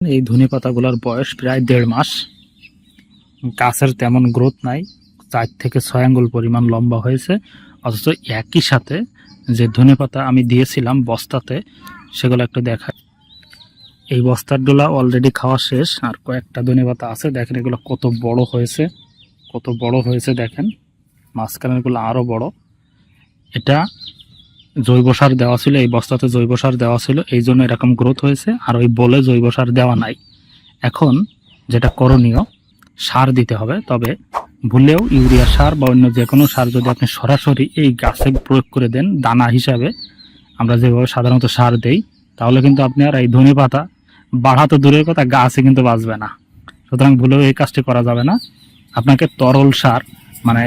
এই ধনেপাতাগুলোর বয়স প্রায় 1.5 মাস। গাছের তেমন গ্রোথ নাই, 4 থেকে 6 আঙ্গুল পরিমাণ লম্বা হয়েছে। অথচ একই সাথে যে ধনেপাতা আমি দিয়েছিলাম বস্তাতে, সেগুলো একটু দেখাই। এই বস্তারগুলো অলরেডি খাওয়া শেষ, আর কয়েকটা ধনেপাতা আছে। দেখেন এগুলো কত বড় হয়েছে, কত বড় হয়েছে দেখেন। মাঝখানেরগুলো আরও বড়। এটা জৈব সার দেওয়া ছিল, এই বস্তাতে জৈব সার দেওয়া ছিল, এই জন্য এরকম গ্রোথ হয়েছে। আর ওই বলে জৈব সার দেওয়া নাই। এখন যেটা করণীয়, সার দিতে হবে। তবে ভুলেও ইউরিয়া সার বা অন্য যে কোনো সার যদি আপনি সরাসরি এই গাছে প্রয়োগ করে দেন দানা হিসাবে, আমরা যেভাবে সাধারণত সার দেই, তাহলে কিন্তু আপনি আর এই ধনেপাতা বাড়াতে দূরের কথা, গাছে কিন্তু বাঁচবে না। সুতরাং ভুলেও এই কাজটি করা যাবে না। আপনাকে তরল সার মানে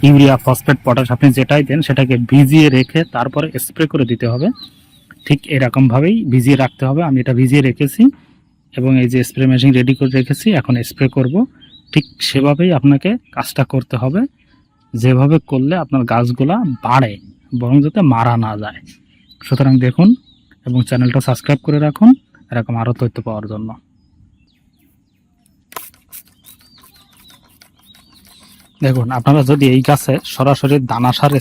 ইউরিয়া, ফসফেট, পটাশ আপনি যেটাই দেন সেটাকে ভিজিয়ে রেখে তারপরে স্প্রে করে দিতে হবে। ঠিক এরকমভাবেই ভিজিয়ে রাখতে হবে। আমি এটা ভিজিয়ে রেখেছি এবং এই যে স্প্রে মেশিন রেডি করে রেখেছি, এখন স্প্রে করব। ঠিক সেভাবেই আপনাকে কাজটা করতে হবে, যেভাবে করলে আপনার গাছগুলা বাড়ে, বরং যাতে মারা না যায়। সুতরাং দেখুন এবং চ্যানেলটা সাবস্ক্রাইব করে রাখুন এরকম আরও তথ্য পাওয়ার জন্য। দেখুন, আপনারা যদি এই গাছে সরাসরি দানা সার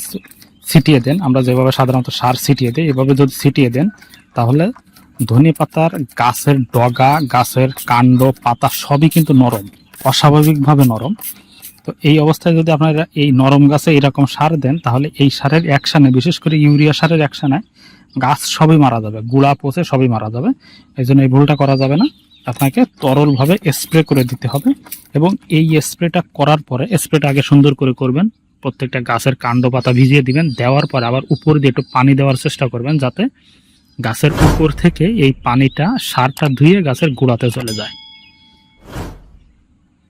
ছিটিয়ে দেন, আমরা যেভাবে সাধারণত সার ছিটিয়ে দিই, এভাবে যদি ছিটিয়ে দেন, তাহলে ধনেপাতার গাছের ডগা, গাছের কাণ্ড, পাতা সবই কিন্তু নরম, অস্বাভাবিকভাবে নরম। তো এই অবস্থায় যদি আপনারা এই নরম গাছে এরকম সার দেন, তাহলে এই সারের অ্যাকশানে, বিশেষ করে ইউরিয়া সারের অ্যাকশানে গাছ সবই মারা যাবে, গুড়া পচে সবই মারা যাবে। এই জন্য এই ভুলটা করা যাবে না। আপনাকে তরলভাবে স্প্রে করে দিতে হবে এবং এই স্প্রেটা করার পরে, স্প্রেটা আগে সুন্দর করে করবেন, প্রত্যেকটা গাছের কাণ্ড পাতা ভিজিয়ে দিবেন। দেওয়ার পর আবার উপর দিয়ে একটু পানি দেওয়ার চেষ্টা করবেন, যাতে গাছের উপর থেকে এই পানিটা, সারটা ধুয়ে গাছের গোড়াতে চলে যায়।